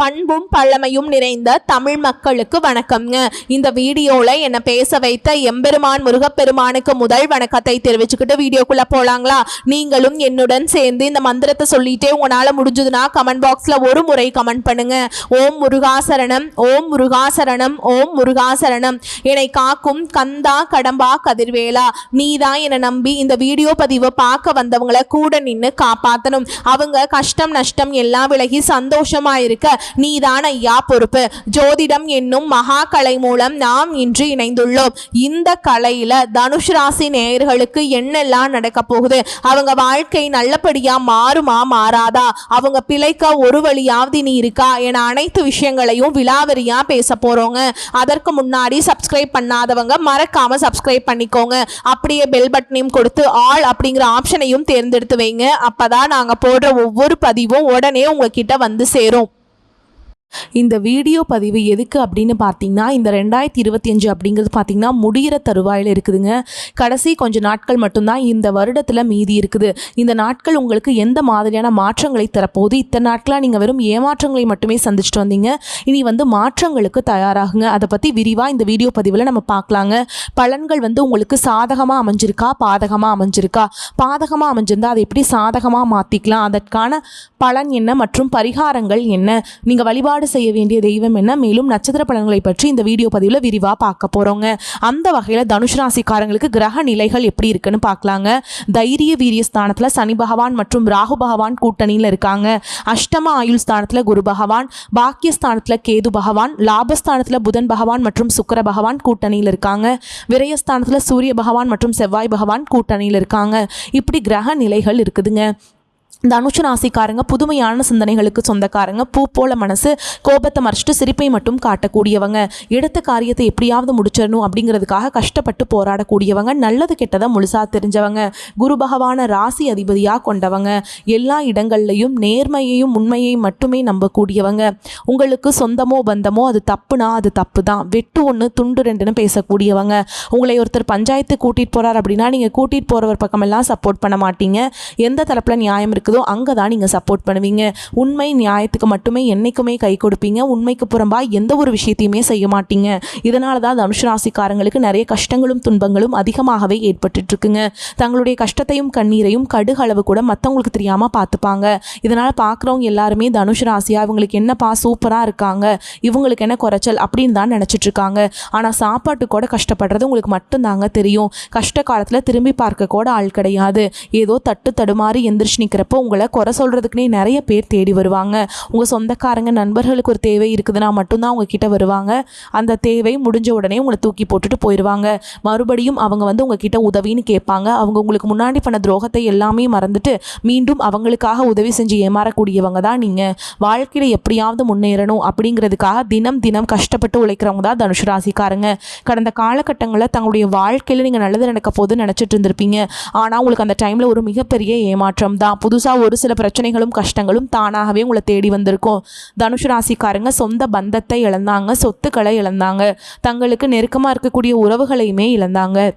பண்பும் பழமையும் நிறைந்த தமிழ் மக்களுக்கு வணக்கம்ங்க. இந்த வீடியோல என்ன பேச வைத்த எம்பெருமான் முருகப்பெருமானுக்கு முதல் வணக்கத்தை தெரிவிச்சுக்கிட்டு வீடியோக்குள்ள போலாங்களா? நீங்களும் என்னுடன் சேர்ந்து இந்த மந்திரத்தை சொல்லிட்டே உங்களால முடிஞ்சதுன்னா கமெண்ட் பாக்ஸ்ல ஒரு முறை கமெண்ட் பண்ணுங்க. ஓம் முருகாசரணம், ஓம் முருகாசரணம், ஓம் முருகாசரணம். என்னை காக்கும் கந்தா கடம்பா கதிர்வேலா, நீதான் என்னை நம்பி இந்த வீடியோ பதிவை பார்க்க வந்தவங்களை கூட நின்று காப்பாற்றணும். அவங்க கஷ்டம் நஷ்டம் எல்லாம் விலகி சந்தோஷமா இருக்க நீதான் ஐயா பொறுப்பு. ஜோதிடம் என்னும் மகா கலை மூலம் நாம் இன்று இணைந்துள்ளோம். இந்த கலையில தனுஷ் ராசி நேயர்களுக்கு என்னெல்லாம் நடக்க போகுது, அவங்க வாழ்க்கை நல்லபடியா மாறுமா மாறாதா, அவங்க பிழைக்க ஒரு வழியாவது நீ இருக்கா என அனைத்து விஷயங்களையும் விலாவரியா பேச போறோங்க. அதற்கு முன்னாடி சப்ஸ்கிரைப் பண்ணாதவங்க மறக்காம சப்ஸ்கிரைப் பண்ணிக்கோங்க. அப்படியே பெல் பட்டனையும் கொடுத்து ஆல் அப்படிங்கிற ஆப்ஷனையும் தேர்ந்தெடுத்து வைங்க. அப்பதான் நாங்க போடுற ஒவ்வொரு பதிவும் உடனே உங்ககிட்ட வந்து சேரும். இந்த வீடியோ பதிவு எதுக்கு அப்படின்னு பார்த்தீங்கன்னா, இந்த 2025 அப்படிங்கிறது பார்த்தீங்கன்னா முடிகிற தருவாயில் இருக்குதுங்க. கடைசி கொஞ்ச நாட்கள் மட்டும்தான் இந்த வருடத்தில் மீதி இருக்குது. இந்த நாட்கள் உங்களுக்கு எந்த மாதிரியான மாற்றங்களை தரப்போகுது? இத்தனை நாட்களாக நீங்கள் வெறும் ஏமாற்றங்களை மட்டுமே சந்திச்சுட்டு வந்தீங்க. இனி மாற்றங்களுக்கு தயாராகுங்க. அதை பற்றி விரிவாக இந்த வீடியோ பதிவில் நம்ம பார்க்கலாங்க. பலன்கள் உங்களுக்கு சாதகமாக அமைஞ்சிருக்கா, பாதகமாக அமைஞ்சிருக்கா? பாதகமாக அமைஞ்சிருந்தா அதை எப்படி சாதகமாக மாற்றிக்கலாம், அதற்கான பலன் என்ன மற்றும் பரிகாரங்கள் என்ன, நீங்கள் வழிபாடு செய்ய வேண்டிய தெய்வம் என்ன, மேலும் நட்சத்திர பலன்களை பற்றி இந்த வீடியோ பதிவில் விரிவாக பார்க்க போகிறோங்க. அந்த வகையில் தனுஷ் ராசிக்காரங்களுக்கு கிரக நிலைகள் எப்படி இருக்குன்னு பார்க்கலாங்க. தைரிய வீரிய ஸ்தானத்தில் சனி பகவான் மற்றும் ராகு பகவான் கூட்டணியில் இருக்காங்க. அஷ்டம ஆயுள் ஸ்தானத்தில் குரு பகவான், பாக்கியஸ்தானத்தில் கேது பகவான், லாபஸ்தானத்தில் புதன் பகவான் மற்றும் சுக்கிர பகவான் கூட்டணியில் இருக்காங்க. விரயஸ்தானத்தில் சூரிய பகவான் மற்றும் செவ்வாய் பகவான் கூட்டணியில் இருக்காங்க. இப்படி கிரக நிலைகள் இருக்குதுங்க. தனுஷ் ராசிக்காரங்க புதுமையான சிந்தனைகளுக்கு சொந்தக்காரங்க. பூ போல மனசு, கோபத்தை மறைச்சிட்டு சிரிப்பை மட்டும் காட்டக்கூடியவங்க. எடுத்த காரியத்தை எப்படியாவது முடிச்சிடணும் அப்படிங்கிறதுக்காக கஷ்டப்பட்டு போராடக்கூடியவங்க. நல்லது கெட்டதை முழுசாக தெரிஞ்சவங்க. குரு பகவான ராசி அதிபதியாக கொண்டவங்க. எல்லா இடங்கள்லையும் நேர்மையையும் உண்மையையும் மட்டுமே நம்பக்கூடியவங்க. உங்களுக்கு சொந்தமோ பந்தமோ அது தப்புனா அது தப்பு தான், வெட்டு ஒன்று துண்டு ரெண்டுன்னு பேசக்கூடியவங்க. உங்களை ஒருத்தர் பஞ்சாயத்து கூட்டிகிட்டு போகிறார் அப்படின்னா நீங்கள் கூட்டிகிட்டு போகிறவர் பக்கமெல்லாம் சப்போர்ட் பண்ண மாட்டீங்க. எந்த தரப்பில் நியாயம் இருக்குது அங்கே தான் நீங்கள் சப்போர்ட் பண்ணுவீங்க. உண்மை நியாயத்துக்கு மட்டுமே என்னைக்குமே கை கொடுப்பீங்க. உண்மைக்கு புறம்பா எந்த ஒரு விஷயத்தையுமே செய்ய மாட்டீங்க. இதனால தான் தனுஷ் ராசிக்காரங்களுக்கு நிறைய கஷ்டங்களும் துன்பங்களும் அதிகமாகவே ஏற்பட்டு இருக்குங்க. தங்களுடைய கஷ்டத்தையும் கண்ணீரையும் கடுகளவு கூட மற்றவங்களுக்கு தெரியாமல் பார்த்துப்பாங்க. இதனால் பார்க்குறவங்க எல்லாருமே தனுஷ் ராசியா இவங்களுக்கு என்னப்பா சூப்பராக இருக்காங்க, இவங்களுக்கு என்ன குறைச்சல் அப்படின்னு தான் நினச்சிட்டு இருக்காங்க. ஆனால் சாப்பாட்டு கூட கஷ்டப்படுறது உங்களுக்கு மட்டும்தாங்க தெரியும். கஷ்ட காலத்தில் திரும்பி பார்க்க கூட ஆள் கிடையாது. ஏதோ தட்டு தடுமாறி எந்திரிச்சு நிற்கிறப்போ உங்களை குறை சொல்கிறதுக்குனே நிறைய பேர் தேடி வருவாங்க. உங்கள் சொந்தக்காரங்க நண்பர்களுக்கு ஒரு தேவை இருக்குதுன்னா மட்டும்தான் உங்ககிட்ட வருவாங்க. அந்த தேவை முடிஞ்ச உடனே உங்களை தூக்கி போட்டுட்டு போயிடுவாங்க. மறுபடியும் அவங்க உங்ககிட்ட உதவின்னு கேட்பாங்க. அவங்க உங்களுக்கு முன்னாடி பண்ண துரோகத்தை எல்லாமே மறந்துட்டு மீண்டும் அவங்களுக்காக உதவி செஞ்சு ஏமாறக்கூடியவங்க தான் நீங்கள். வாழ்க்கையில் எப்படியாவது முன்னேறணும் அப்படிங்கிறதுக்காக தினம் தினம் கஷ்டப்பட்டு உழைக்கிறவங்க தான் தனுஷ் ராசிக்காரங்க. கடந்த காலகட்டங்களில் தங்களுடைய வாழ்க்கையில் நீங்கள் நல்லது நடக்க போது நினச்சிட்டு இருந்திருப்பீங்க. ஆனால் உங்களுக்கு அந்த டைமில் ஒரு மிகப்பெரிய ஏமாற்றம் தான். புதுசாக ஒரு சில பிரச்சனைகளும் கஷ்டங்களும் தானாகவே உங்களை தேடி வந்திருக்கும். தனுஷ் ராசிக்காரங்க சொந்த பந்தத்தை இழந்தாங்க, சொத்துக்களை இழந்தாங்க, தங்களுக்கு நெருக்கமாக இருக்கக்கூடிய உறவுகளையுமே இழந்தாங்க.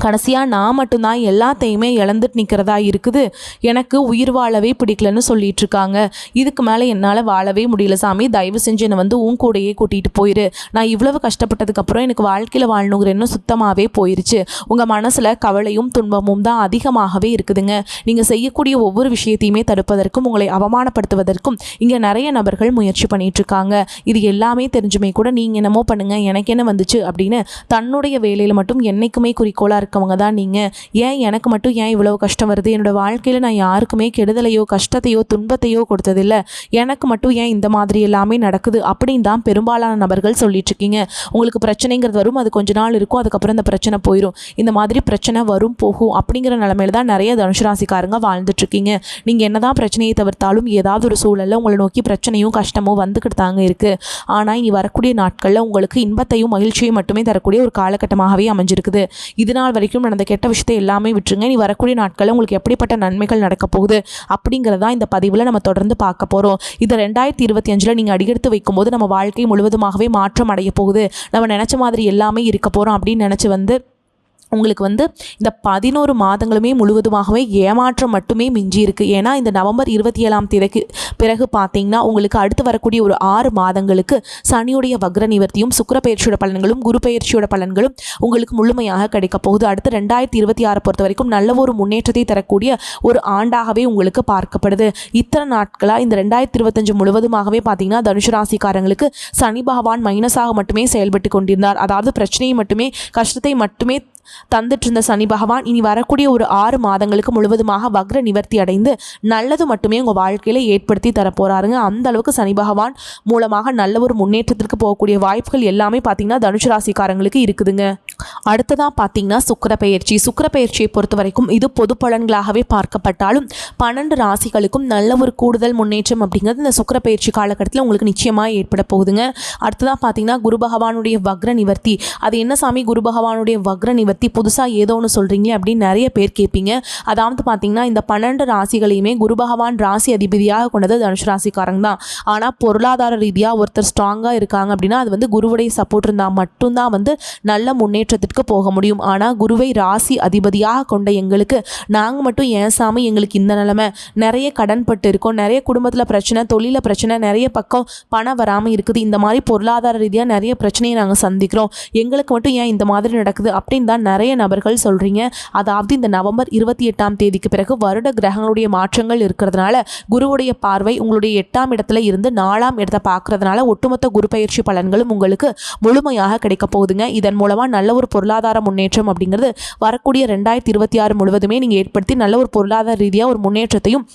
கடைசியாக நான் மட்டும்தான் எல்லாத்தையுமே இழந்துட்டு நிற்கிறதா இருக்குது, எனக்கு உயிர் வாழவே பிடிக்கலன்னு சொல்லிட்டு இருக்காங்க. இதுக்கு மேலே என்னால் வாழவே முடியல சாமி, தயவு செஞ்சு என்னை உன் கூடையே கூட்டிகிட்டு போயிரு. நான் இவ்வளவு கஷ்டப்பட்டதுக்கப்புறம் எனக்கு வாழ்க்கையில் வாழணுங்கிற இன்னும் சுத்தமாகவே போயிருச்சு. உங்கள் மனசில் கவலையும் துன்பமும் தான் அதிகமாகவே இருக்குதுங்க. நீங்கள் செய்யக்கூடிய ஒவ்வொரு விஷயத்தையுமே தடுப்பதற்கும் உங்களை அவமானப்படுத்துவதற்கும் இங்கே நிறைய நபர்கள் முயற்சி பண்ணிட்டு இருக்காங்க. இது எல்லாமே தெரிஞ்சுமே கூட நீங்கள் என்னமோ பண்ணுங்க, எனக்கு என்ன வந்துச்சு அப்படின்னு தன்னுடைய வேலையில் மட்டும் என்னைக்குமே குறிக்கோளாக இருக்கவங்க தான் நீங்கள். ஏன் எனக்கு மட்டும் ஏன் இவ்வளவு கஷ்டம் வருது, என்னோட வாழ்க்கையில் நான் யாருக்குமே கெடுதலையோ கஷ்டத்தையோ துன்பத்தையோ கொடுத்ததில்லை, எனக்கு மட்டும் ஏன் இந்த மாதிரி எல்லாமே நடக்குது அப்படின்னு தான் பெரும்பாலான நபர்கள் சொல்லிட்டு இருக்கீங்க. உங்களுக்கு பிரச்சனைங்கிறது வரும், அது கொஞ்ச நாள் இருக்கும், அதுக்கப்புறம் இந்த பிரச்சனை போயிடும். இந்த மாதிரி பிரச்சனை வரும் போகும் அப்படிங்கிற நிலைமையில தான் நிறைய தனுஷ் ராசிக்காரங்க வாழ்ந்துட்டு இருக்கீங்க. நீங்கள் என்னதான் பிரச்சனையை தவிர்த்தாலும் ஏதாவது ஒரு சூழலில் உங்களை நோக்கி பிரச்சனையும் கஷ்டமும் வந்துக்கிட்டு தாங்க இருக்குது. ஆனால் இனி வரக்கூடிய நாட்களில் உங்களுக்கு இன்பத்தையும் மகிழ்ச்சியும் மட்டுமே தரக்கூடிய ஒரு காலகட்டமாகவே அமைஞ்சிருக்குது. இதனால் வரைக்கும் நடந்த கெட்ட விஷயத்தை எல்லாமே விட்டுருங்க. நீ வரக்கூடிய நாட்களில் உங்களுக்கு எப்படிப்பட்ட நன்மைகள் நடக்க போகுது அப்படிங்கிறதா இந்த பதிவில் நம்ம தொடர்ந்து பார்க்க போகிறோம். இதை 2025 நீங்கள் அடியெடுத்து வைக்கும்போது நம்ம வாழ்க்கை முழுவதுமாகவே மாற்றம் அடைய போகுது. நம்ம நினச்ச மாதிரி எல்லாமே இருக்க போகிறோம் அப்படின்னு நினச்சி உங்களுக்கு வந்து இந்த 11 மாதங்களுமே முழுவதுமாகவே ஏமாற்றம் மட்டுமே மிஞ்சி இருக்குது. ஏன்னா இந்த நவம்பர் 27ஆம் தேதிக்கு பிறகு பார்த்தீங்கன்னா உங்களுக்கு அடுத்து வரக்கூடிய ஒரு 6 மாதங்களுக்கு சனியுடைய வக்ர நிவர்த்தியும் சுக்கிர பயிற்சியோட பலன்களும் குரு பயிற்சியோட பலன்களும் உங்களுக்கு முழுமையாக கிடைக்க போகுது. அடுத்து 2026 பொறுத்த வரைக்கும் நல்ல ஒரு முன்னேற்றத்தை தரக்கூடிய ஒரு ஆண்டாகவே உங்களுக்கு பார்க்கப்படுது. இத்தனை நாட்களாக இந்த 2025 முழுவதுமாகவே பார்த்தீங்கன்னா தனுசு ராசிக்காரங்களுக்கு சனி பகவான் மைனஸாக மட்டுமே செயல்பட்டு கொண்டிருந்தார். அதாவது பிரச்சனையை மட்டுமே கஷ்டத்தை மட்டுமே தந்துட்டு இருந்த சனி பகவான் இனி வரக்கூடிய ஒரு 6 மாதங்களுக்கு முழுவதுமாக வக்ர நிவர்த்தி அடைந்து நல்லது மட்டுமே உங்கள் வாழ்க்கையில் ஏற்படுத்தி தரப்போறாருங்க. அந்த அளவுக்கு சனி பகவான் மூலமாக நல்ல ஒரு முன்னேற்றத்திற்கு போகக்கூடிய வாய்ப்புகள் எல்லாமே பார்த்தீங்கன்னா தனுசு ராசிக்காரங்களுக்கு இருக்குதுங்க. அடுத்ததாக பார்த்தீங்கன்னா சுக்கிர பயிற்சியை பொறுத்த வரைக்கும் இது பொது பலன்களாகவே பார்க்கப்பட்டாலும் 12 ராசிகளுக்கும் நல்ல ஒரு கூடுதல் முன்னேற்றம் அப்படிங்கிறது இந்த சுக்கிர பயிற்சி காலகட்டத்தில் உங்களுக்கு நிச்சயமாக ஏற்பட போகுதுங்க. அடுத்ததாக பார்த்தீங்கன்னா குரு பகவானுடைய வக்ர நிவர்த்தி. அது என்ன சாமி குரு பகவானுடைய வக்ர நிவர்த்தி புதுசாக ஏதோ ஒன்று சொல்கிறீங்க அப்படின்னு நிறைய பேர் கேட்பீங்க. அதாவது பார்த்தீங்கன்னா இந்த 12 ராசிகளையுமே குரு பகவான் ராசி அதிபதியாக கொண்டது தனுசு ராசிக்காரங்க தான். ஆனால் பொருளாதார ரீதியாக ஒருத்தர் ஸ்ட்ராங்காக இருக்காங்க அப்படின்னா அது வந்து குருவுடைய சப்போர்ட் இருந்தால் மட்டும்தான் வந்து நல்ல முன்னேற்றத்திற்கு போக முடியும். ஆனால் குருவை ராசி அதிபதியாக கொண்ட எங்களுக்கு நாங்கள் மட்டும் ஏன் சாமி எங்களுக்கு இந்த நிலைமை, நிறைய கடன் பட்டு இருக்கோம், நிறைய குடும்பத்தில் பிரச்சனை, தொழில பிரச்சனை, நிறைய பக்கம் பணம் வராமல் இருக்குது, இந்த மாதிரி பொருளாதார ரீதியாக நிறைய பிரச்சனையை நாங்கள் சந்திக்கிறோம், எங்களுக்கு மட்டும் ஏன் இந்த மாதிரி நடக்குது அப்படின்னு தான் நிறைய நபர்கள் சொல்கிறீங்க. அதாவது இந்த நவம்பர் 28ஆம் தேதிக்கு பிறகு வருட கிரகங்களுடைய மாற்றங்கள் இருக்கிறதுனால குருவுடைய பார்வை உங்களுடைய 8ஆம் இடத்துல இருந்து 4ஆம் இடத்தை பார்க்கறதுனால ஒட்டுமொத்த குரு பயிற்சி பலன்களும் உங்களுக்கு முழுமையாக கிடைக்க போகுதுங்க. இதன் மூலமாக நல்ல ஒரு பொருளாதார முன்னேற்றம் அப்படிங்கிறது வரக்கூடிய 2026 முழுவதுமே நீங்கள் ஏற்படுத்தி நல்ல ஒரு பொருளாதார ரீதியாக ஒரு முன்னேற்றத்தையும்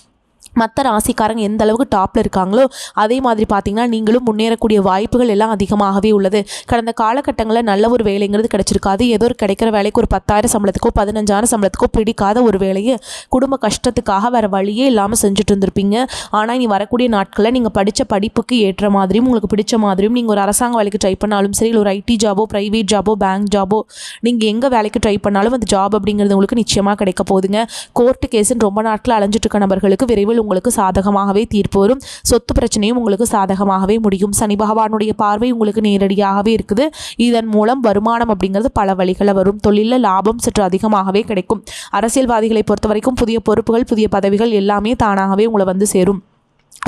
மற்ற ராசிக்காரங்க எந்த அளவுக்கு டாப்பில் இருக்காங்களோ அதே மாதிரி பார்த்தீங்கன்னா நீங்களும் முன்னேறக்கூடிய வாய்ப்புகள் எல்லாம் அதிகமாகவே உள்ளது. கடந்த காலகட்டங்களில் நல்ல ஒரு வேலைங்கிறது கிடைச்சிருக்காது. ஏதோ ஒரு கிடைக்கிற வேலைக்கு ஒரு 10,000 சம்பளத்துக்கோ 15,000 சம்பளத்துக்கோ பிடிக்காத ஒரு வேலையை குடும்ப கஷ்டத்துக்காக வேறு வழியே இல்லாமல் செஞ்சுட்டு இருந்திருப்பீங்க. ஆனால் இனி வரக்கூடிய நாட்களில் நீங்கள் படித்த படிப்புக்கு ஏற்ற மாதிரியும் உங்களுக்கு பிடிச்ச மாதிரியும் நீங்கள் ஒரு அரசாங்க வேலைக்கு ட்ரை பண்ணாலும் சரி, இல்லை ஒரு ஐடி ஜாபோ, ப்ரைவேட் ஜாபோ, பேங்க் ஜாபோ, நீங்கள் எங்கே வேலைக்கு ட்ரை பண்ணாலும் அந்த ஜாப் அப்படிங்கிறது உங்களுக்கு நிச்சயமாக கிடைக்க போகுதுங்க. கோர்ட்டு கேஸுன்னு ரொம்ப நாட்கள் அலைஞ்சிட்டு இருக்க நபர்களுக்கு விரைவில் உங்களுக்கு சாதகமாகவே தீர்ப்பு வரும். சொத்து பிரச்சனையும் உங்களுக்கு சாதகமாகவே முடியும். சனி பகவானுடைய பார்வை உங்களுக்கு நேரடியாகவே இருக்குது. இதன் மூலம் வருமானம் அப்படிங்கிறது பல வழிகளில் வரும். தொழிலில் லாபம் சற்று அதிகமாகவே கிடைக்கும். அரசியல்வாதிகளை பொறுத்த வரைக்கும் புதிய பொறுப்புகள், புதிய பதவிகள் எல்லாமே தானாகவே உங்களை வந்து சேரும்.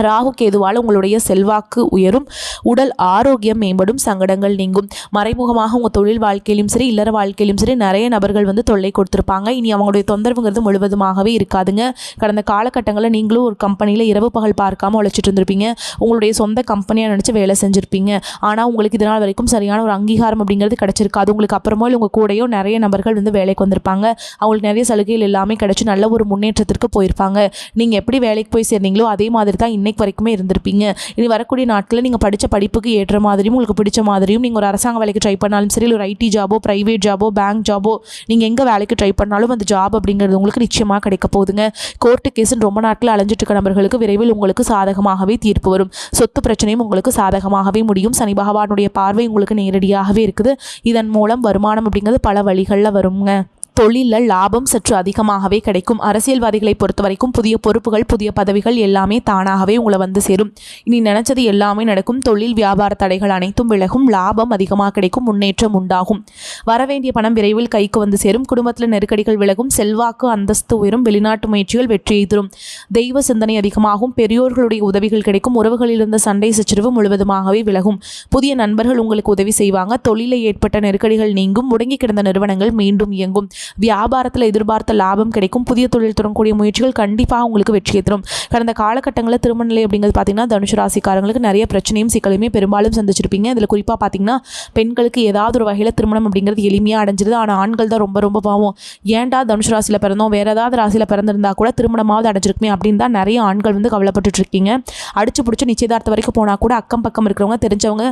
ராகு கேதுவால் உங்களுடைய செல்வாக்கு உயரும், உடல் ஆரோக்கியம் மேம்படும், சங்கடங்கள் நீங்கும். மறைமுகமாக உங்கள் தொழில் வாழ்க்கையிலும் சரி, இல்லற வாழ்க்கையிலும் சரி நிறைய நபர்கள் வந்து தொல்லை கொடுத்துருப்பாங்க. இனி அவங்களுடைய தொந்தரவுங்கிறது முழுவதுமாகவே இருக்காதுங்க. கடந்த காலகட்டங்களில் நீங்களும் ஒரு கம்பெனியில் இரவு பகல் பார்க்காம உழைச்சிட்டு இருந்திருப்பீங்க. உங்களுடைய சொந்த கம்பெனியாக நினச்சி வேலை செஞ்சுருப்பீங்க. ஆனால் உங்களுக்கு இதனால் வரைக்கும் சரியான ஒரு அங்கீகாரம் அப்படிங்கிறது கிடச்சிருக்காது. உங்களுக்கு அப்புறமா உங்கள் கூடயோ நிறைய நபர்கள் வந்து வேலைக்கு வந்திருப்பாங்க. அவங்களுக்கு நிறைய சலுகைகள் எல்லாமே கிடச்சி நல்ல ஒரு முன்னேற்றத்திற்கு போயிருப்பாங்க. நீங்கள் எப்படி வேலைக்கு போய் சேர்ந்தீங்களோ அதே மாதிரி தான் இன்னைக்கு வரைக்குமே இருந்திருப்பீங்க. இனி வரக்கூடிய நாட்களில் நீங்கள் படித்த படிப்புக்கு ஏற்ற மாதிரியும் உங்களுக்கு பிடிச்ச மாதிரியும் நீங்கள் ஒரு அரசாங்க வேலைக்கு ட்ரை பண்ணாலும் சரி, ஒரு ஐடி ஜாபோ, ப்ரைவேட் ஜாபோ, பேங்க் ஜாபோ, நீங்கள் எங்கே வேலைக்கு ட்ரை பண்ணாலும் அந்த ஜாப் அப்படிங்கிறது உங்களுக்கு நிச்சயமாக கிடைக்க போகுதுங்க. கோர்ட்டு கேஸுன்னு ரொம்ப நாட்கள் அலைஞ்சிட்டு இருக்க நபர்களுக்கு விரைவில் உங்களுக்கு சாதகமாகவே தீர்ப்பு வரும். சொத்து பிரச்சனையும் உங்களுக்கு சாதகமாகவே முடியும். சனி பகவானுடைய பார்வை உங்களுக்கு நேரடியாகவே இருக்குது. இதன் மூலம் வருமானம் அப்படிங்கிறது பல வழிகளில் வருங்க. தொழிலில் லாபம் சற்று அதிகமாகவே கிடைக்கும். அரசியல்வாதிகளை பொறுத்த வரைக்கும் புதிய பொறுப்புகள், புதிய பதவிகள் எல்லாமே தானாகவே உங்களை வந்து சேரும். இனி நினைச்சது எல்லாமே நடக்கும். தொழில் வியாபார தடைகள் அனைத்தும் விலகும். லாபம் அதிகமாக கிடைக்கும். முன்னேற்றம் உண்டாகும். வரவேண்டிய பணம் விரைவில் கைக்கு வந்து சேரும். குடும்பத்தில் நெருக்கடிகள் விலகும். செல்வாக்கு அந்தஸ்து உயரும். வெளிநாட்டு முயற்சிகள் வெற்றியை தரும். தெய்வ சிந்தனை அதிகமாகும். பெரியோர்களுடைய உதவிகள் கிடைக்கும். உறவுகளில் இருந்த சண்டை சச்சரவு முழுவதுமாகவே விலகும். புதிய நண்பர்கள் உங்களுக்கு உதவி செய்வாங்க. தொழிலில் ஏற்பட்ட நெருக்கடிகள் நீங்கும். முடங்கி கிடந்த நிறுவனங்கள் மீண்டும் இயங்கும். வியாபாரத்தில் எதிர்பார்த்த லாபம் கிடைக்கும். புதிய தொழில் தொடங்கக்கூடிய முயற்சிகள் கண்டிப்பாக உங்களுக்கு வெற்றியை தரும். கடந்த காலகட்டங்களில் திருமண நிலை அப்படிங்கிறது பார்த்தீங்கன்னா தனுசு ராசிக்காரங்களுக்கு நிறைய பிரச்சனையும் சிக்கலுமே பெரும்பாலும் சந்திச்சிருப்பீங்க. இதில் குறிப்பாக பார்த்தீங்கன்னா பெண்களுக்கு ஏதாவது ஒரு வகையில் திருமணம் அப்படிங்கிறது எளிமையாக அடைஞ்சிருது. ஆனால் ஆண்கள் தான் ரொம்ப ரொம்ப பாவம். ஏன்டா தனுசு ராசியில் பிறந்தோம், வேறு ஏதாவது ராசியில் பிறந்திருந்தா கூட திருமணமாவது அடைஞ்சிருக்குமே அப்படின்னு தான் நிறைய ஆண்கள் வந்து கவலைப்பட்டு இருக்கீங்க. அடிச்சு பிடிச்சி நிச்சயதார்த்த வரைக்கும் போனால் கூட அக்கம் பக்கம் இருக்கிறவங்க, தெரிஞ்சவங்க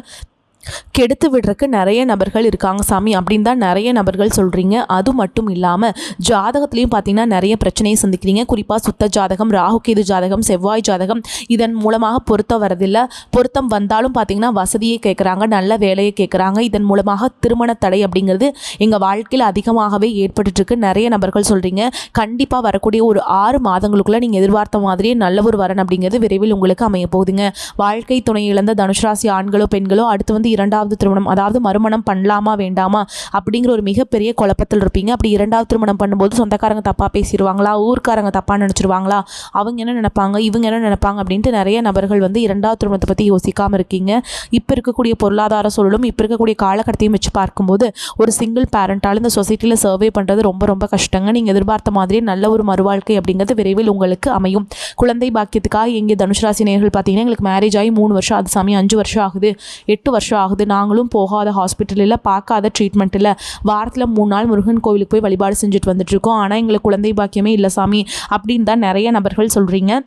கெடுத்து விடுறதுக்கு நிறைய நபர்கள் இருக்காங்க சாமி அப்படின்னு தான் நிறைய நபர்கள் சொல்கிறீங்க. அது மட்டும் இல்லாமல் ஜாதகத்துலேயும் பார்த்தீங்கன்னா நிறைய பிரச்சனையை சந்திக்கிறீங்க. குறிப்பாக சுத்த ஜாதகம், ராகு கேது ஜாதகம், செவ்வாய் ஜாதகம் இதன் மூலமாக பொருத்தம் வரதில்லை. பொருத்தம் வந்தாலும் பார்த்தீங்கன்னா வசதியை கேட்குறாங்க, நல்ல வேலையை கேட்குறாங்க. இதன் மூலமாக திருமண தடை அப்படிங்கிறது எங்கள் வாழ்க்கையில் அதிகமாகவே ஏற்பட்டுருக்கு நிறைய நபர்கள் சொல்கிறீங்க. கண்டிப்பாக வரக்கூடிய ஒரு 6 மாதங்களுக்குள்ளே நீங்கள் எதிர்பார்த்த மாதிரியே நல்ல ஒரு வரன் அப்படிங்கிறது விரைவில் உங்களுக்கு அமைய போகுதுங்க. வாழ்க்கை துணை இழந்த தனுசு ராசி ஆண்களோ பெண்களோ அடுத்து வந்து இரண்டாவது திருமணம், அதாவது மறுமணம் பண்ணலாமா வேண்டாமா அப்படிங்கிற ஒரு மிகப்பெரிய குழப்பத்தில் இருப்பீங்க. அப்படி இரண்டாவது திருமணம் பண்ணும்போது சொந்தக்காரங்க தப்பாக பேசிடுவாங்களா, ஊர்க்காரங்க தப்பாக நினச்சிருவாங்களா, அவங்க என்ன நினைப்பாங்க, இவங்க என்ன நினைப்பாங்க அப்படின்ட்டு நிறைய நபர்கள் வந்து இரண்டாவது திருமணத்தை பற்றி யோசிக்காமல் இருக்கீங்க. இப்போ இருக்கக்கூடிய பொருளாதார சூழலும் இப்போ இருக்கக்கூடிய காலகட்டத்தையும் வச்சு பார்க்கும்போது ஒரு சிங்கிள் பேரண்டால் இந்த சொசைட்டியில் சர்வே பண்ணுறது ரொம்ப ரொம்ப கஷ்டங்க. நீங்கள் எதிர்பார்த்த மாதிரியே நல்ல ஒரு மறுவாழ்க்கை அப்படிங்கிறது விரைவில் உங்களுக்கு அமையும். குழந்தை பாக்கியத்துக்காக எங்கே தனுசு ராசி நேயர்கள் பார்த்தீங்கன்னா, எங்களுக்கு மேரேஜ் ஆகி 3 வருஷம் அது சாமி 5 வருஷம் ஆகுது, 8 வருஷம் ஆகுது, நாங்களும் போகாத ஹாஸ்பிட்டல் இல்லை, பார்க்காத ட்ரீட்மெண்ட் இல்லை, வாரத்தில் 3 நாள் முருகன் கோவிலுக்கு போய் வழிபாடு செஞ்சுட்டு வந்துட்டுருக்கோம், ஆனால் எங்களுக்கு குழந்தை பாக்கியமே இல்லை சாமி அப்படின்னு தான் நிறைய நபர்கள் சொல்கிறீங்க.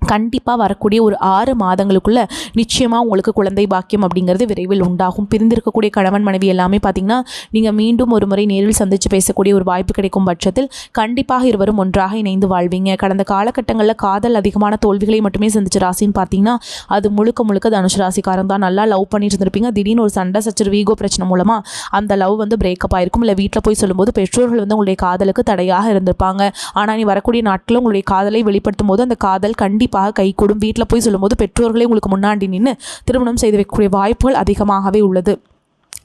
கண்டிப்பாக வரக்கூடிய ஒரு 6 மாதங்களுக்குள்ள நிச்சயமாக உங்களுக்கு குழந்தை பாக்கியம் அப்படிங்கிறது விரைவில் உண்டாகும். பிரிந்திருக்கக்கூடிய கணவன் மனைவி எல்லாமே பார்த்திங்கன்னா, நீங்கள் மீண்டும் ஒரு முறை நேரில் சந்தித்து பேசக்கூடிய ஒரு வாய்ப்பு கிடைக்கும் பட்சத்தில் கண்டிப்பாக இருவரும் ஒன்றாக இணைந்து வாழ்வீங்க. கடந்த காலகட்டங்களில் காதல் அதிகமான தோல்விகளை மட்டுமே சந்திச்ச ராசின்னு பார்த்தீங்கன்னா அது முழுக்க தனுசு ராசிக்காரங்க தான். நல்லா லவ் பண்ணிட்டு இருந்திருப்பீங்க, திடீர்னு ஒரு சண்டை சச்சரவு ஈகோ பிரச்சனை மூலமாக அந்த லவ் வந்து பிரேக்கப் ஆயிருக்கும். இல்லை வீட்டில் போய் சொல்லும்போது பெற்றோர்கள் வந்து உங்களுடைய காதலுக்கு தடையாக இருந்திருப்பாங்க. ஆனால் நீ வரக்கூடிய நாட்களில் உங்களுடைய காதலை வெளிப்படுத்தும் போது அந்த காதல் கண்டிப்பாக கைகூடும். வீட்டில் போய் சொல்லும்போது பெற்றோர்களே உங்களுக்கு முன்னாடி நின்று திருமணம் செய்து வைக்கக்கூடிய வாய்ப்புகள் அதிகமாகவே உள்ளது.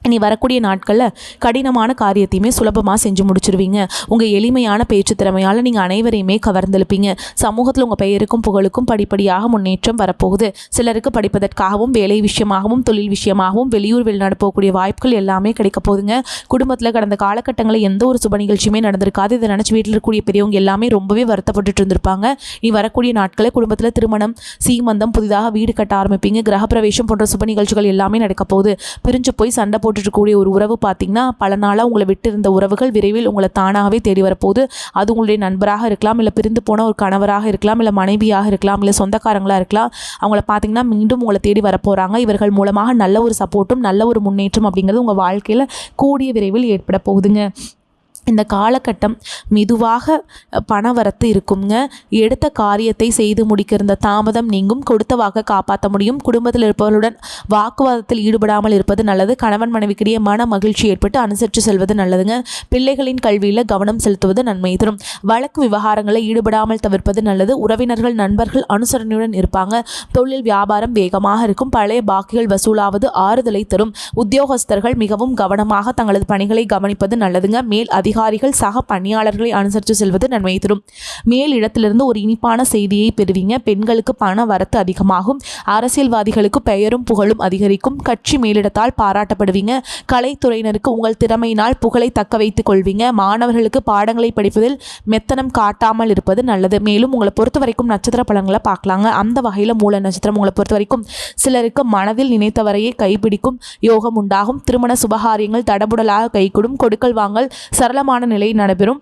இனி வரக்கூடிய நாட்களில் கடினமான காரியத்தையுமே சுலபமாக செஞ்சு முடிச்சிருவீங்க. உங்கள் எளிமையான பேச்சு திறமையால் நீங்கள் அனைவரையுமே கவர்ந்தெழுப்பீங்க. சமூகத்தில் உங்கள் பெயருக்கும் புகழுக்கும் படிப்படியாக முன்னேற்றம் வரப்போகுது. சிலருக்கு படிப்பதற்காகவும் வேலை விஷயமாகவும் தொழில் விஷயமாகவும் வெளியூர் வெளிநாடு போகக்கூடிய வாய்ப்புகள் எல்லாமே கிடைக்க போகுதுங்க. குடும்பத்தில் கடந்த காலகட்டங்களில் எந்த ஒரு சுப நிகழ்ச்சியுமே நடந்திருக்காது. இதை நினச்சி வீட்டில் இருக்கக்கூடிய பெரியவங்க எல்லாமே ரொம்பவே வருத்தப்பட்டு இருந்திருப்பாங்க. நீ வரக்கூடிய நாட்களில் குடும்பத்தில் திருமணம், சீமந்தம், புதிதாக வீடு கட்ட ஆரம்பிப்பீங்க. கிரகப்பிரவேசம் போன்ற சுப நிகழ்ச்சிகள் எல்லாமே நடக்க போகுது. பிரிஞ்சு போய் சண்டை போட்டுருக்கக்கூடிய ஒரு உறவு பார்த்திங்கன்னா, பல நாளாக உங்களை விட்டு இருந்த உறவுகள் விரைவில் உங்களை தானாகவே தேடி வரப்போகுது. அது உங்களுடைய நண்பராக இருக்கலாம், இல்லை பிரிந்து போன ஒரு கணவராக இருக்கலாம், இல்லை மனைவியாக இருக்கலாம், இல்லை சொந்தக்காரங்களாக இருக்கலாம். அவங்கள பார்த்திங்கன்னா மீண்டும் உங்களை தேடி வரப்போகிறாங்க. இவர்கள் மூலமாக நல்ல ஒரு சப்போர்ட்டும் நல்ல ஒரு முன்னேற்றம் அப்படிங்கிறது உங்கள் வாழ்க்கையில் கூடிய விரைவில் ஏற்பட போகுதுங்க. இந்த காலகட்டம் மெதுவாக பணவரத்து இருக்குங்க. எடுத்த காரியத்தை செய்து முடிக்க இருந்த தாமதம் நீங்கும். கொடுத்த வாக்கை காப்பாற்ற முடியும். குடும்பத்தில் இருப்பவர்களுடன் வாக்குவாதத்தில் ஈடுபடாமல் இருப்பது நல்லது. கணவன் மனைவிக்கிடையே மன மகிழ்ச்சி ஏற்பட்டு அனுசரித்து செல்வது நல்லதுங்க. பிள்ளைகளின் கல்வியில் கவனம் செலுத்துவது நன்மை தரும். வழக்கு விவகாரங்களை ஈடுபடாமல் தவிர்ப்பது நல்லது. உறவினர்கள், நண்பர்கள் அனுசரணையுடன் இருப்பாங்க. தொழில் வியாபாரம் வேகமாக இருக்கும். பழைய பாக்கிகள் வசூலாவது ஆறுதலை தரும். உத்தியோகஸ்தர்கள் மிகவும் கவனமாக தங்களது பணிகளை கவனிப்பது நல்லதுங்க. மேல் அதிகாரிகள் சக பணியாளர்களை அனுசரித்து செல்வது நன்மை தரும். மேல் இடத்திலிருந்து ஒரு இனிப்பான செய்தியை பெறுவீங்க. பெண்களுக்கு பண வரத்து அதிகமாகும். அரசியல்வாதிகளுக்கு பெயரும் புகழும் அதிகரிக்கும். கட்சி மேலிடத்தால் பாராட்டப்படுவீங்க. கலைத்துறையினருக்கு உங்கள் திறமையினால் புகழை தக்க வைத்துக் கொள்வீங்க. மாணவர்களுக்கு பாடங்களை படிப்பதில் மெத்தனம் காட்டாமல் இருப்பது நல்லது. மேலும் உங்களை பொறுத்த வரைக்கும் நட்சத்திர பலன்களை பார்க்கலாங்க. அந்த வகையில் மூல நட்சத்திரம் உங்களை பொறுத்த வரைக்கும் சிலருக்கு மனதில் நினைத்தவரையே கைப்பிடிக்கும் யோகம் உண்டாகும். திருமண சுபகாரியங்கள் தடபுடலாக கைகூடும். கொடுக்கல் வாங்கல் சரளமான நிலை நடைபெறும்.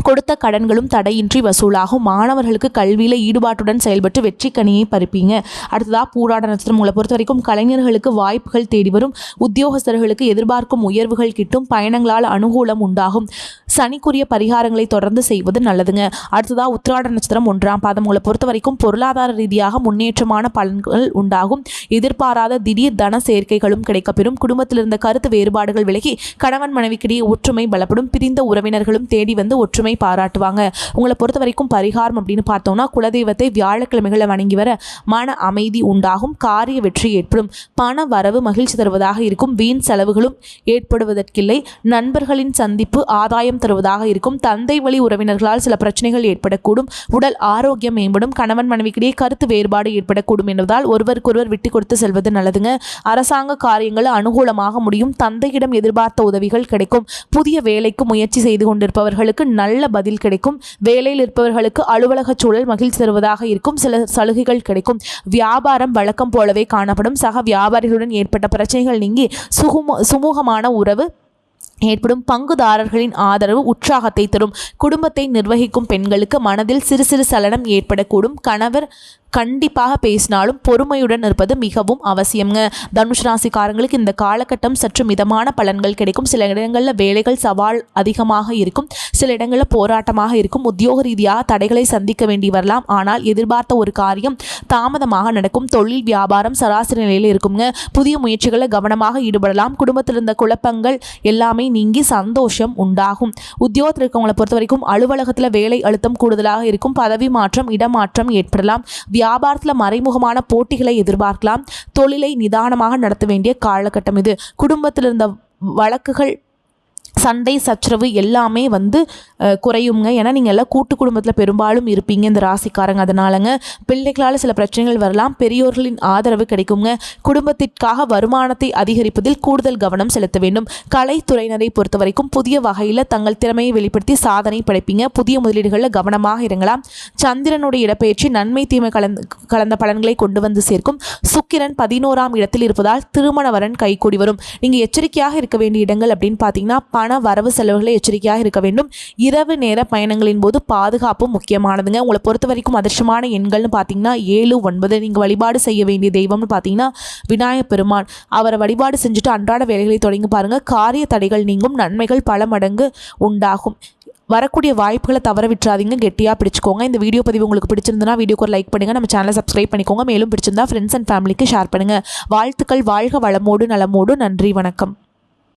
கொடுத்த கடன்களும் தடையின்றி வசூலாகும். மாணவர்களுக்கு கல்வியில் ஈடுபாட்டுடன் செயல்பட்டு வெற்றி கனியை பறிப்பீங்க. அடுத்ததாக பூராட நட்சத்திரம் உங்களை பொறுத்த வரைக்கும் கலைஞர்களுக்கு வாய்ப்புகள் தேடி வரும். உத்தியோகஸ்தர்களுக்கு எதிர்பார்க்கும் உயர்வுகள் கிட்டும். பயணங்களால் அனுகூலம் உண்டாகும். சனிக்குரிய பரிகாரங்களை தொடர்ந்து செய்வது நல்லதுங்க. அடுத்ததாக உத்திராட நட்சத்திரம் 1ஆம் பாதம் உங்களை பொறுத்த வரைக்கும் பொருளாதார ரீதியாக முன்னேற்றமான பலன்கள் உண்டாகும். எதிர்பாராத திடீர் தன சேர்க்கைகளும் கிடைக்கப்பெறும். குடும்பத்தில் இருந்த கருத்து வேறுபாடுகள் விலகி கணவன் மனைவிக்கிடையே ஒற்றுமை பலப்படும். பிரிந்த உறவினர்களும் தேடி வந்து ஒற்றுமை பாராட்டுவாங்க. உங்களை பொறுத்த வரைக்கும் பரிகாரம் அப்படின்னு பார்த்தோம்னா, குலதெய்வத்தை வியாழக்கிழமைகளை வணங்கி வர மன அமைதி உண்டாகும். காரிய வெற்றி ஏற்படும். பண வரவு மகிழ்ச்சி தருவதாக இருக்கும். வீண் செலவுகளும் ஏற்படுவதற்கில்லை. நண்பர்களின் சந்திப்பு ஆதாயம் தருவதாக இருக்கும். தந்தை வழி உறவினர்களால் சில பிரச்சனைகள் ஏற்படக்கூடும். உடல் ஆரோக்கியம் மேம்படும். கணவன் மனைவிக்கிடையே கருத்து வேறுபாடு ஏற்படக்கூடும் என்பதால் ஒருவருக்கொருவர் விட்டு கொடுத்து செல்வது நல்லதுங்க. அரசாங்க காரியங்கள் அனுகூலமாக முடியும். தந்தையிடம் எதிர்பார்த்த உதவிகள் கிடைக்கும். புதிய வேலைக்கு முயற்சி செய்து கொண்டிருப்பவர்களுக்கு நல்ல பதில் கிடைக்கும். வேலையில் இருப்பவர்களுக்கு அலுவலக சூழல் மகிழ்ச்சி தருவதாக இருக்கும். சில சலுகைகள் கிடைக்கும். வியாபாரம் வழக்கம் போலவே காணப்படும். சக வியாபாரிகளுடன் ஏற்பட்ட பிரச்சனைகள் நீங்கி சுமூகமான உறவு ஏற்படும். பங்குதாரர்களின் ஆதரவு உற்சாகத்தை தரும். குடும்பத்தை நிர்வகிக்கும் பெண்களுக்கு மனதில் சிறு சிறு சலனம் ஏற்படக்கூடும். கணவர் கண்டிப்பாக பேசினாலும் பொறுமையுடன் இருப்பது மிகவும் அவசியம்ங்க. தனுஷ் ராசிக்காரங்களுக்கு இந்த காலகட்டம் சற்று மிதமான பலன்கள் கிடைக்கும். சில இடங்களில் வேலைகள் சவால் அதிகமாக இருக்கும். சில இடங்களில் போராட்டமாக இருக்கும். உத்தியோக ரீதியாக தடைகளை சந்திக்க வேண்டி வரலாம். ஆனால் எதிர்பார்த்த ஒரு காரியம் தாமதமாக நடக்கும். தொழில் வியாபாரம் சராசரி நிலையில் இருக்குங்க. புதிய முயற்சிகளில் கவனமாக ஈடுபடலாம். குடும்பத்தில் இருந்த குழப்பங்கள் எல்லாமே நீங்கி சந்தோஷம் உண்டாகும். உத்தியோகத்தில் இருக்கவங்களை பொறுத்த வரைக்கும் அலுவலகத்தில் வேலை அழுத்தம் கூடுதலாக இருக்கும். பதவி மாற்றம், இடமாற்றம் ஏற்படலாம். வியாபாரத்தில் மறைமுகமான போட்டிகளை எதிர்பார்க்கலாம். தொழிலை நிதானமாக நடத்த வேண்டிய காலகட்டம் இது. குடும்பத்தில் இருந்த வழக்குகள், சண்டை சச்சரவு எல்லாமே குறையுங்க. ஏன்னா நீங்கள் எல்லாம் கூட்டு குடும்பத்தில் பெரும்பாலும் இருப்பீங்க இந்த ராசிக்காரங்க. அதனாலங்க பிள்ளைகளால் சில பிரச்சனைகள் வரலாம். பெரியோர்களின் ஆதரவு கிடைக்குங்க. குடும்பத்திற்காக வருமானத்தை அதிகரிப்பதில் கூடுதல் கவனம் செலுத்த வேண்டும். கலைத்துறையினரை பொறுத்த வரைக்கும் புதிய வகையில் தங்கள் திறமையை வெளிப்படுத்தி சாதனை படைப்பீங்க. புதிய முதலீடுகளில் கவனமாக இருங்கலாம். சந்திரனுடைய இடப்பெயர்ச்சி நன்மை தீமை கலந்த பலன்களை கொண்டு வந்து சேர்க்கும். சுக்கிரன் 11ஆம் இடத்தில் இருப்பதால் திருமண வரன் கைகூடி வரும். நீங்கள் எச்சரிக்கையாக இருக்க வேண்டிய இடங்கள் அப்படின்னு பார்த்தீங்கன்னா பண வரவு செலவுகளை எச்சரிக்கையாக இருக்க வேண்டும். இரவு நேர பயணங்களின் போது பாதுகாப்பு முக்கியமானதுங்க. உங்களை பொறுத்த வரைக்கும் அதிர்ஷ்டமான எண்கள்னு பார்த்தீங்கன்னா 7, 9. நீங்கள் வழிபாடு செய்ய வேண்டிய தெய்வம்னு பார்த்தீங்கன்னா விநாயகப் பெருமான். அவரை வழிபாடு செஞ்சுட்டு அன்றாட வேலைகளை தொடங்கி பாருங்கள். காரிய தடைகள் நீங்கும். நன்மைகள் பல மடங்கு உண்டாகும். வரக்கூடிய வாய்ப்புகளை தவற விட்டுறாதீங்க. கெட்டியாக பிடிச்சிக்கோங்க. இந்த வீடியோ பதிவு உங்களுக்கு பிடிச்சிருந்தனா வீடியோக்கு ஒரு லைக் பண்ணுங்கள். நம்ம சேனலை சப்ஸ்கிரைப் பண்ணிக்கோங்க. மேலும் பிடிச்சிருந்தா ஃப்ரெண்ட்ஸ் அண்ட் ஃபேமிலிக்கு ஷேர் பண்ணுங்கள். வாழ்த்துக்கள். வாழ்க வளமோடு நலமோடு. நன்றி, வணக்கம்.